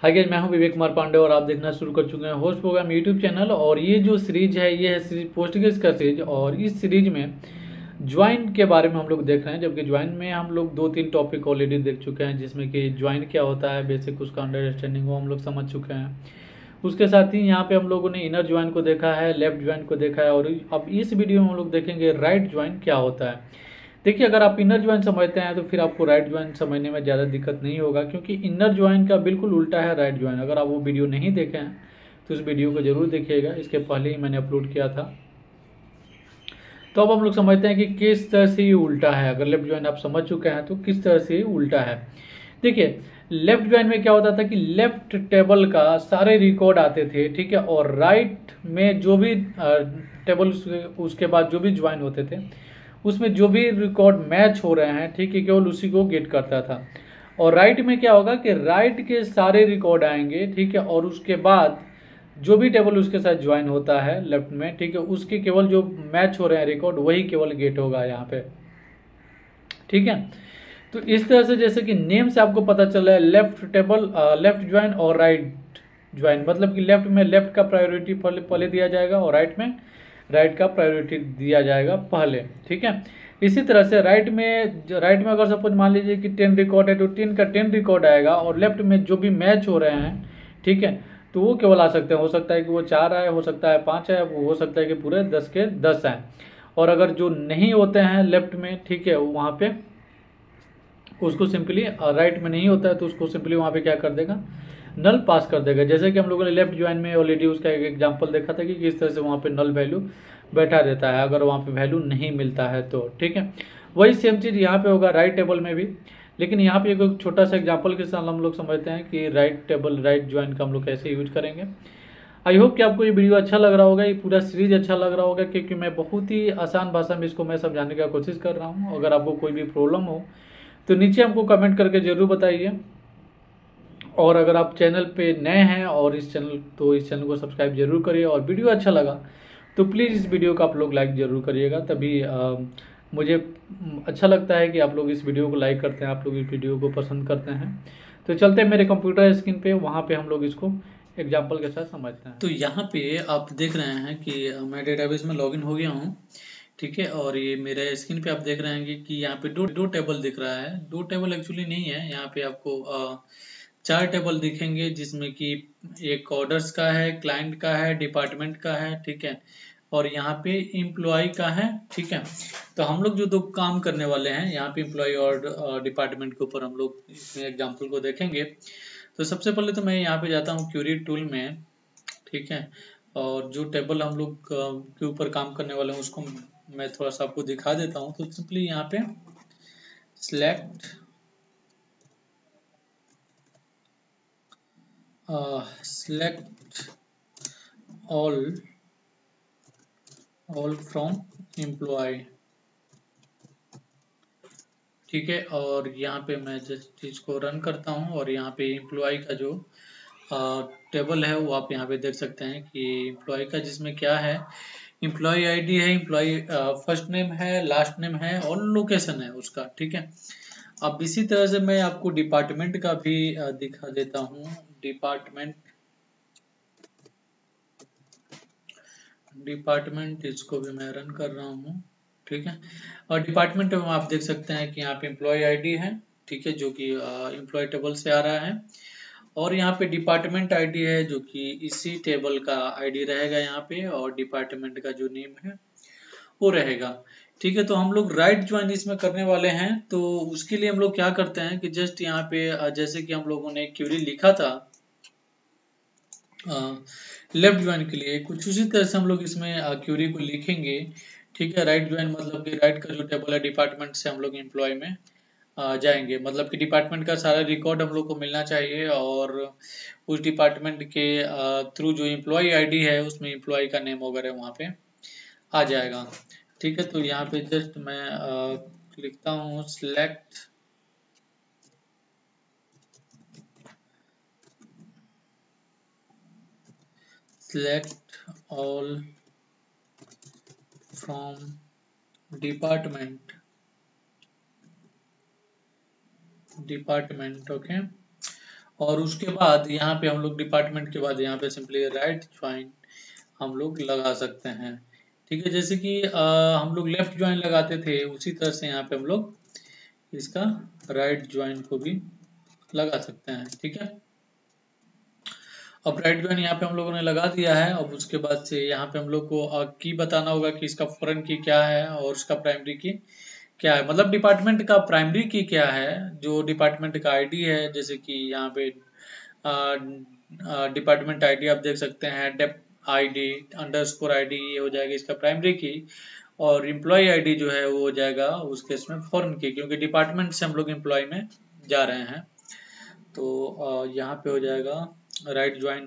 Hi guys, मैं हूं विवेक कुमार पांडे और आप देखना शुरू कर चुके हैं होस्ट प्रोग्राम यूट्यूब चैनल। और ये जो सीरीज है ये है सीरीज पोस्टग्रेस का सीरीज। और इस सीरीज में ज्वाइन के बारे में हम लोग देख रहे हैं, जबकि ज्वाइन में हम लोग 2-3 टॉपिक ऑलरेडी देख चुके हैं, जिसमें कि ज्वाइन क्या होता है, बेसिक उसका अंडरस्टैंडिंग वो हम लोग समझ चुके हैं। उसके साथ ही यहाँ पे हम लोगों ने इनर ज्वाइन को देखा है, लेफ्ट ज्वाइन को देखा है, और अब इस वीडियो में हम लोग देखेंगे राइट ज्वाइन क्या होता है। देखिए, अगर आप इनर ज्वाइन समझते हैं तो फिर आपको राइट ज्वाइन समझने में ज़्यादा दिक्कत नहीं होगा, क्योंकि इनर ज्वाइन का बिल्कुल उल्टा है राइट ज्वाइन। अगर आप वो वीडियो नहीं देखे हैं तो उस वीडियो को जरूर देखिएगा, इसके पहले ही मैंने अपलोड किया था। तो अब हम लोग समझते हैं कि किस तरह से ये उल्टा है। अगर लेफ्ट ज्वाइन आप समझ चुके हैं तो किस तरह से ये उल्टा है। देखिए, लेफ्ट ज्वाइन में क्या होता था कि लेफ्ट टेबल का सारे रिकॉर्ड आते थे, ठीक है, और राइट में जो भी टेबल उसके बाद जो भी ज्वाइन होते थे उसमें जो भी रिकॉर्ड मैच हो रहे हैं, ठीक है, केवल उसी को गेट करता था। और राइट में क्या होगा कि राइट के सारे रिकॉर्ड आएंगे, ठीक है, और उसके बाद जो भी टेबल उसके साथ ज्वाइन होता है लेफ्ट में, ठीक है, उसके केवल जो मैच हो रहे हैं रिकॉर्ड वही केवल गेट होगा यहाँ पे, ठीक है। तो इस तरह से जैसे कि नेम से आपको पता चला है, लेफ्ट टेबल लेफ्ट ज्वाइन और राइट ज्वाइन, मतलब कि लेफ्ट में लेफ्ट का प्रायोरिटी पहले दिया जाएगा और राइट में राइट का प्रायोरिटी दिया जाएगा पहले, ठीक है। इसी तरह से राइट में अगर सपोज मान लीजिए कि 10 रिकॉर्ड है तो 10 का 10 रिकॉर्ड आएगा, और लेफ्ट में जो भी मैच हो रहे हैं, ठीक है, तो वो केवल आ सकते हैं। हो सकता है कि वो 4 आए, हो सकता है 5 आए, हो सकता है कि पूरे 10 के 10 आए। और अगर जो नहीं होते हैं लेफ्ट में, ठीक है, वहाँ पे उसको सिंपली राइट में नहीं होता है तो उसको सिंपली वहाँ पे क्या कर देगा, नल पास कर देगा। जैसे कि हम लोगों ने लेफ्ट ज्वाइन में ऑलरेडी उसका एक एग्जांपल देखा था कि किस तरह से वहाँ पे नल वैल्यू बैठा देता है अगर वहाँ पे वैल्यू नहीं मिलता है तो, ठीक है। वही सेम चीज़ यहाँ पे होगा राइट टेबल में भी। लेकिन यहाँ पे एक छोटा सा एग्जाम्पल के साथ हम लोग समझते हैं कि राइट टेबल राइट ज्वाइन का हम लोग कैसे यूज करेंगे। आई होप कि आपको ये वीडियो अच्छा लग रहा होगा, ये पूरा सीरीज अच्छा लग रहा होगा, क्योंकि मैं बहुत ही आसान भाषा में इसको मैं समझाने का कोशिश कर रहा हूँ। अगर आपको कोई भी प्रॉब्लम हो तो नीचे हमको कमेंट करके जरूर बताइए। और अगर आप चैनल पे नए हैं और इस चैनल को सब्सक्राइब जरूर करिए। और वीडियो अच्छा लगा तो प्लीज़ इस वीडियो को आप लोग लाइक जरूर करिएगा, तभी मुझे अच्छा लगता है कि आप लोग इस वीडियो को लाइक करते हैं, आप लोग इस वीडियो को पसंद करते हैं। तो चलते हैं मेरे कंप्यूटर स्क्रीन पे, वहाँ पे हम लोग इसको एग्जाम्पल के साथ समझते हैं। तो यहाँ पे आप देख रहे हैं कि मैं डेटाबेस में लॉगिन हो गया हूँ, ठीक है। और ये मेरे स्क्रीन पे आप देख रहे हैं कि यहाँ पे दो टेबल दिख रहा है। दो टेबल एक्चुअली नहीं है, यहाँ पे आपको 4 टेबल दिखेंगे, जिसमें कि एक ऑर्डर्स का है, क्लाइंट का है, डिपार्टमेंट का है, ठीक है, और यहाँ पे एम्प्लॉय का है, ठीक है। तो हम लोग जो दो काम करने वाले हैं यहाँ पे एम्प्लॉय और डिपार्टमेंट के ऊपर हम लोग इसमें एग्जाम्पल को देखेंगे। तो सबसे पहले तो मैं यहाँ पे जाता हूँ क्यूरी टूल में, ठीक है। और जो टेबल हम लोग के ऊपर काम करने वाले हैं उसको मैं थोड़ा सा आपको दिखा देता हूँ। तो सिंपली यहाँ पे सिलेक्ट ऑल फ्रॉम एम्प्लॉय, ठीक है। और यहाँ पे मैं जिस चीज को रन करता हूँ और यहाँ पे एम्प्लॉय का जो टेबल है वो आप यहाँ पे देख सकते हैं कि एम्प्लॉय का जिसमें क्या है, एम्प्लॉय आईडी है, एम्प्लॉय फर्स्ट नेम है, लास्ट नेम है और लोकेशन है उसका, ठीक है। अब इसी तरह से मैं आपको डिपार्टमेंट का भी दिखा देता हूँ। डिपार्टमेंट इसको भी मैं रन कर रहा हूँ, ठीक है। और डिपार्टमेंट में आप देख सकते हैं कि यहाँ पे एम्प्लॉय आईडी है, ठीक है, जो कि एम्प्लॉय टेबल से आ रहा है। और यहाँ पे डिपार्टमेंट आईडी है जो कि इसी टेबल का आईडी रहेगा यहाँ पे, और डिपार्टमेंट का जो नेम है वो रहेगा, ठीक है। तो हम लोग राइट ज्वाइन इसमें करने वाले हैं। तो उसके लिए हम लोग क्या करते हैं कि जस्ट यहाँ पे जैसे कि हम लोगों ने क्यूरी लिखा था लेफ्ट ज्वाइन के लिए, कुछ उसी तरह से हम लोग इसमें क्यूरी को लिखेंगे, ठीक है। राइट ज्वाइन मतलब कि राइट का जो टेबल है डिपार्टमेंट से हम लोग एम्प्लॉय में जाएंगे, मतलब कि डिपार्टमेंट का सारा रिकॉर्ड हम लोग को मिलना चाहिए, और उस डिपार्टमेंट के थ्रू जो एम्प्लॉय आईडी है उसमें एम्प्लॉय का नेम वगैरह वहाँ पे आ जाएगा, ठीक है। तो यहाँ पे जस्ट मैं लिखता हूँ select all from department, okay. और उसके बाद यहाँ पे हम लोग डिपार्टमेंट के बाद यहाँ पे सिंपली राइट ज्वाइन हम लोग लगा सकते हैं। ठीक है, जैसे कि हम लोग लेफ्ट ज्वाइन लगाते थे उसी तरह से यहाँ पे हम लोग इसका राइट ज्वाइन को भी लगा सकते हैं। ठीक है, अब राइट ज्वाइन यहाँ पे हम लोगों ने लगा दिया है। अब उसके बाद से यहाँ पे हम लोग को की बताना होगा कि इसका फॉरेन की क्या है और उसका प्राइमरी की क्या है, मतलब डिपार्टमेंट का प्राइमरी की क्या है, जो डिपार्टमेंट का आईडी है। जैसे कि यहाँ पे डिपार्टमेंट आईडी आप देख सकते हैं, डेप आईडी अंडरस्कोर आईडी, ये हो जाएगा इसका प्राइमरी की। और एम्प्लॉय आईडी जो है वो हो जाएगा उस केस में फॉरेन की, क्योंकि डिपार्टमेंट से हम लोग एम्प्लॉय में जा रहे हैं। तो यहाँ पे हो जाएगा राइट ज्वाइन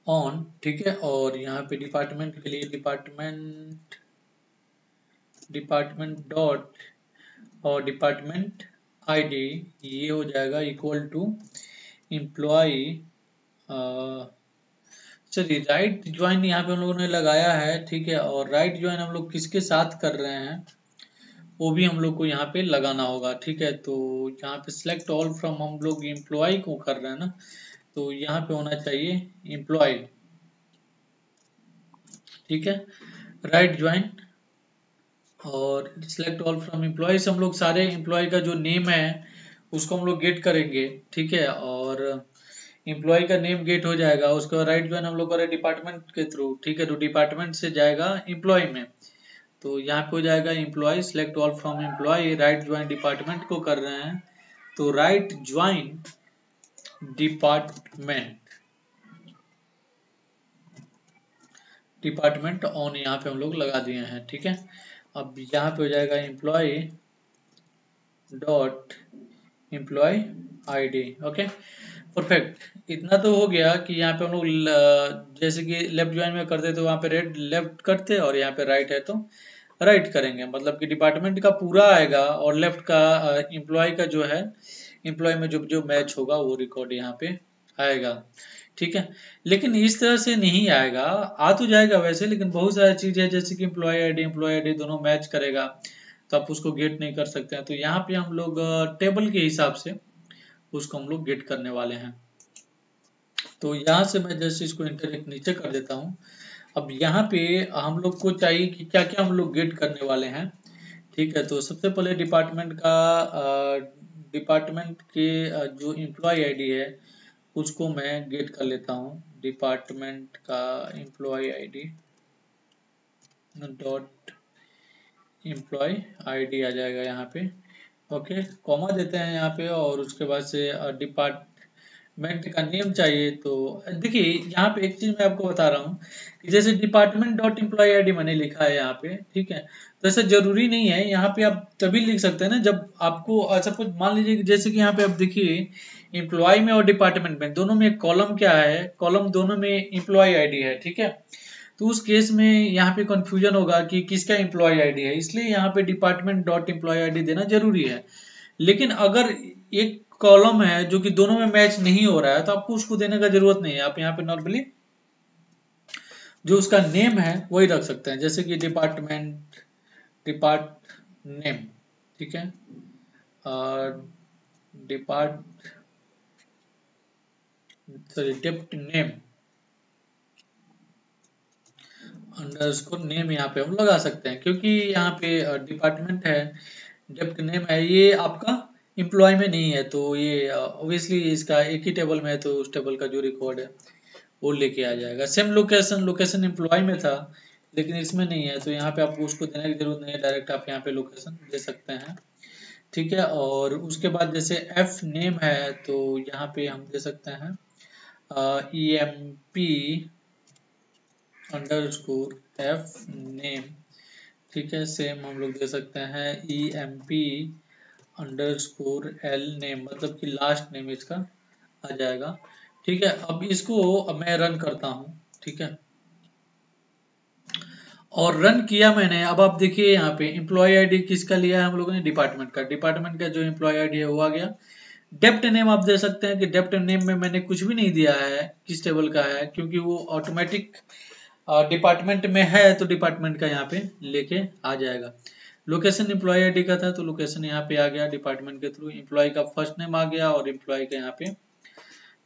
ऑन। ठीक है, और यहाँ पे डिपार्टमेंट के लिए डिपार्टमेंट डॉट और डिपार्टमेंट आईडी ये हो जाएगा इक्वल टू एम्प्लॉय। चलिए राइट ज्वाइन यहाँ पे हम लोगों ने लगाया है। ठीक है, और राइट ज्वाइन हम लोग किसके साथ कर रहे हैं वो भी हम लोग को यहाँ पे लगाना होगा। ठीक है, तो यहाँ पे सिलेक्ट ऑल फ्रॉम हम लोग एम्प्लॉय को कर रहे हैं ना, तो यहाँ पे होना चाहिए एम्प्लॉय। ठीक है, राइट ज्वाइन और सिलेक्ट ऑल फ्रॉम एम्प्लॉय से हम लोग सारे एम्प्लॉय का जो नेम है उसको हम लोग गेट करेंगे। ठीक है, और एम्प्लॉय का नेम गेट हो जाएगा। उसके बाद राइट ज्वाइन हम लोग करें डिपार्टमेंट के थ्रू। ठीक है, तो डिपार्टमेंट से जाएगा एम्प्लॉय में, तो यहाँ पे हो जाएगा employee, select all from employee, right join department को कर रहे हैं, तो राइट ज्वाइन डिपार्टमेंट ऑन यहाँ पे हम लोग लगा दिए हैं। ठीक है, अब यहाँ पे हो जाएगा employee dot employ ID. Okay, perfect. इतना तो हो गया कि यहाँ पे हम लोग जैसे कि लेफ्ट ज्वाइन में करते तो वहाँ पे रेड लेफ्ट करते और यहाँ पे राइट है तो राइट करेंगे, मतलब कि डिपार्टमेंट का पूरा आएगा और लेफ्ट का एम्प्लॉय का जो है एम्प्लॉय में जो जो मैच होगा वो रिकॉर्ड यहाँ पे आएगा। ठीक है, लेकिन इस तरह से नहीं आएगा, आ तो जाएगा वैसे, लेकिन बहुत सारी चीज है जैसे कि एम्प्लॉय आईडी दोनों मैच करेगा तो आप उसको गेट नहीं कर सकते हैं। तो यहाँ पे हम लोग टेबल के हिसाब से उसको हम लोग गेट करने वाले हैं। तो यहाँ से मैं जैसे इसको इंटरनेट नीचे कर देता हूँ। अब यहाँ पे हम लोग को चाहिए कि क्या क्या हम लोग गेट करने वाले हैं। ठीक है, तो सबसे पहले डिपार्टमेंट के जो एम्प्लॉय आईडी है उसको मैं गेट कर लेता हूँ। डिपार्टमेंट का employ ID dot employ ID आ जाएगा यहाँ पे। ओके, कॉमा देते हैं यहाँ पे और उसके बाद से डिपार्टमेंट का नेम चाहिए। तो देखिए यहाँ पे एक चीज मैं आपको बता रहा हूँ कि जैसे डिपार्टमेंट डॉट एम्प्लॉय आईडी मैंने लिखा है यहाँ पे। ठीक है, तो ऐसा जरूरी नहीं है, यहाँ पे आप तभी लिख सकते हैं ना जब आपको सपोज मान लीजिए जैसे कि यहाँ पे आप देखिए एम्प्लॉय में और डिपार्टमेंट में दोनों में कॉलम क्या है, कॉलम दोनों में एम्प्लॉय आईडी है। ठीक है, तो उस केस में यहाँ पे कंफ्यूजन होगा कि किसका एम्प्लॉय आईडी है, इसलिए यहाँ पे डिपार्टमेंट डॉट एम्प्लॉय आईडी देना जरूरी है। लेकिन अगर एक कॉलम है जो कि दोनों में मैच नहीं हो रहा है तो आपको उसको देने का जरूरत नहीं है, आप यहाँ पे नॉर्मली जो उसका नेम है वही रख सकते हैं, जैसे कि डिपार्ट नेम। ठीक है, डिप्ट नेम अंडरस्कोर नेम यहाँ पे हम लगा सकते हैं, क्योंकि यहाँ पे डिपार्टमेंट है, डेप्ट नेम है, ये आपका एम्प्लॉय में नहीं है, तो ये ऑब्वियसली इसका एक ही टेबल में है तो उस टेबल का जो रिकॉर्ड है वो लेके आ जाएगा। सेम लोकेशन एम्प्लॉय में था लेकिन इसमें नहीं है, तो यहाँ पे आपको उसको देने की जरूरत नहीं है, डायरेक्ट आप यहाँ पे लोकेशन दे सकते हैं। ठीक है, और उसके बाद जैसे एफ नेम है तो यहाँ पे हम दे सकते हैं EMP अंडरस्कोर एफ नेम। ठीक है, सेम हम लोग दे सकते हैं EMP अंडरस्कोर एल नेम, मतलब कि लास्ट नेम इसका आ जाएगा। ठीक है, अब इसको मैं रन करता हूँ। ठीक है, और रन किया मैंने। अब आप देखिए यहाँ पे एम्प्लॉय आईडी किसका लिया है हम लोगों ने, डिपार्टमेंट का जो एम्प्लॉय आईडी है वो आ गया। डेप्ट नेम आप दे सकते हैं कि डेप्ट नेम में मैंने कुछ भी नहीं दिया है किस टेबल का है, क्योंकि वो ऑटोमेटिक डिपार्टमेंट में है तो डिपार्टमेंट का यहाँ पे लेके आ जाएगा। लोकेशन एम्प्लॉय आईडी का था तो लोकेशन यहाँ पे आ गया डिपार्टमेंट के थ्रू, एम्प्लॉय का फर्स्ट नेम आ गया और एम्प्लॉय का यहाँ पे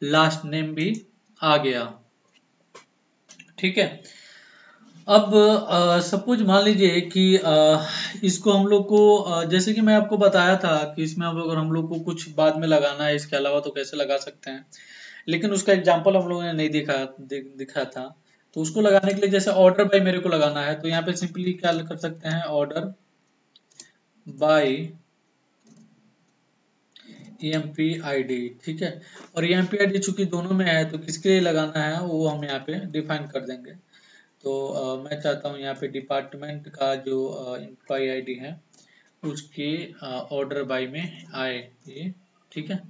लास्ट नेम भी आ गया। ठीक है। अब सपोज मान लीजिए कि इसको हम लोग को जैसे कि मैं आपको बताया था कि इसमें अगर हम लोग को कुछ बाद में लगाना है इसके अलावा तो कैसे लगा सकते हैं, लेकिन उसका एग्जांपल हम लोगों ने नहीं दिखा था। तो उसको लगाने के लिए जैसे ऑर्डर बाय मेरे को लगाना है तो यहाँ पे सिंपली क्या कर सकते हैं, ऑर्डर बाय EMP ID। ठीक है। और EMP ID चूंकि दोनों में है तो किसके लिए लगाना है वो हम यहाँ पे डिफाइन कर देंगे। तो मैं चाहता हूँ यहाँ पे डिपार्टमेंट का जो एम्प्लॉय आईडी है उसके ऑर्डर बाय में आए ये। ठीक है।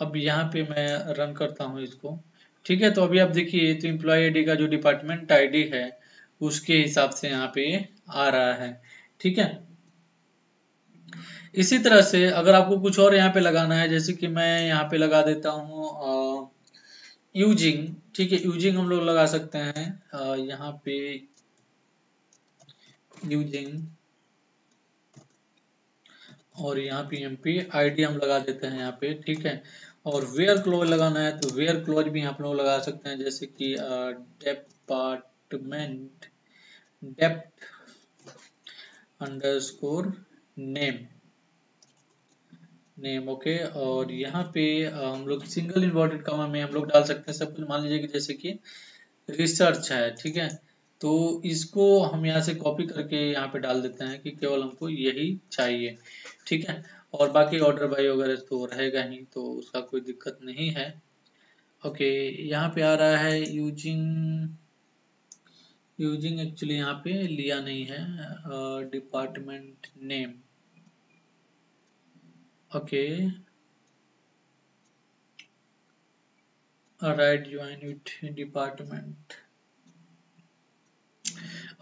अब यहाँ पे मैं रन करता हूँ इसको। ठीक है। तो अभी आप देखिए तो एम्प्लॉय आईडी का जो डिपार्टमेंट आईडी है उसके हिसाब से यहाँ पे आ रहा है। ठीक है। इसी तरह से अगर आपको कुछ और यहाँ पे लगाना है, जैसे कि मैं यहाँ पे लगा देता हूँ यूजिंग। ठीक है। यूजिंग हम लोग लगा सकते हैं यहाँ पे यूजिंग, और यहाँ पे एमपी आईडी हम लगा देते हैं यहाँ पे। ठीक है। और वेयर क्लोज लगाना है तो वेयर क्लोज भी आप लोग लगा सकते हैं, जैसे कि department depth underscore name name. Okay. और यहाँ पे हम लोग सिंगल इन्वर्टेड कॉमा में हम लोग डाल सकते हैं। सब कुछ मान लीजिए कि जैसे कि रिसर्च है। ठीक है। तो इसको हम यहाँ से कॉपी करके यहाँ पे डाल देते हैं कि केवल हमको यही चाहिए। ठीक है। और बाकी ऑर्डर बाय वगैरह तो रहेगा ही, तो उसका कोई दिक्कत नहीं है। ओके। यहाँ पे आ रहा है यूजिंग। यूजिंग एक्चुअली यहाँ पे लिया नहीं है, department name. Okay. Right join with department.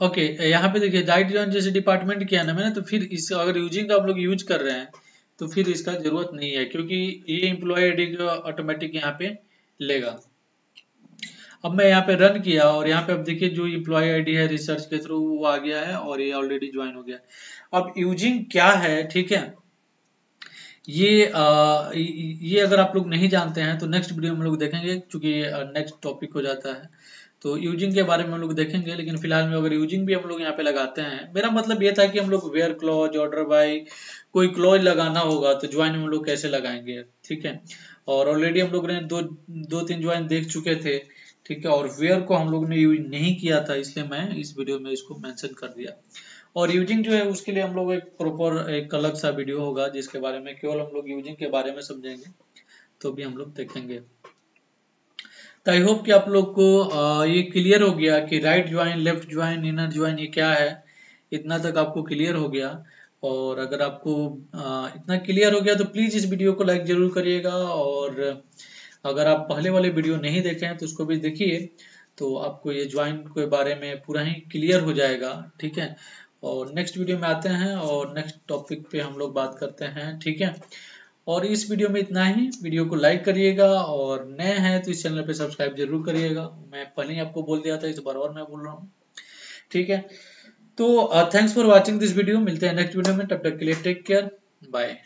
Okay. यहाँ पे देखिए राइट ज्वाइन जैसे डिपार्टमेंट किया ना मैंने, तो फिर इस अगर यूजिंग का आप लोग यूज कर रहे हैं तो फिर इसका जरूरत नहीं है, क्योंकि ये एम्प्लॉय आईडी का ऑटोमेटिक यहाँ पे लेगा। अब मैं यहाँ पे रन किया और यहाँ पे अब देखिए जो एम्प्लॉय आईडी है रिसर्च के थ्रू वो आ गया है और ये ऑलरेडी ज्वाइन हो गया। अब यूजिंग क्या है, ठीक है, ये अगर आप लोग नहीं जानते हैं तो नेक्स्ट वीडियो में हम लोग देखेंगे, क्योंकि नेक्स्ट टॉपिक हो जाता है तो यूजिंग के बारे में हम लोग देखेंगे। लेकिन फिलहाल में अगर यूजिंग भी हम लोग यहाँ पे लगाते हैं, मेरा मतलब ये था कि हम लोग वेयर क्लॉज, ऑर्डर बाय, कोई क्लॉज लगाना होगा तो ज्वाइन हम लोग कैसे लगाएंगे। ठीक है। और ऑलरेडी हम लोग ने दो तीन ज्वाइन देख चुके थे। ठीक है। और वेयर को हम लोग ने यूज नहीं किया था, इसलिए मैं इस वीडियो में इसको मेंशन कर दिया। और यूजिंग जो है उसके लिए हम लोग एक प्रॉपर एक अलग सा वीडियो होगा जिसके बारे में केवल हम लोग यूजिंग के बारे में समझेंगे, तो भी हम लोग देखेंगे। तो आई होप कि आप लोग को ये क्लियर हो गया कि right join, left join, inner join ये क्या है। इतना तक आपको क्लियर हो गया। और अगर आपको इतना क्लियर हो गया तो प्लीज इस वीडियो को लाइक जरूर करिएगा। और अगर आप पहले वाले वीडियो नहीं देखे हैं तो उसको भी देखिए, तो आपको ये ज्वाइन के बारे में पूरा ही क्लियर हो जाएगा। ठीक है। और नेक्स्ट वीडियो में आते हैं और नेक्स्ट टॉपिक पे हम लोग बात करते हैं। ठीक है। और इस वीडियो में इतना ही। वीडियो को लाइक करिएगा और नए हैं तो इस चैनल पे सब्सक्राइब जरूर करिएगा। मैं पहले ही आपको बोल दिया था, इस बार और मैं बोल रहा हूँ। ठीक है। तो thanks for watching this video. मिलते हैं नेक्स्ट वीडियो में, तब तक के लिए टेक केयर, बाय।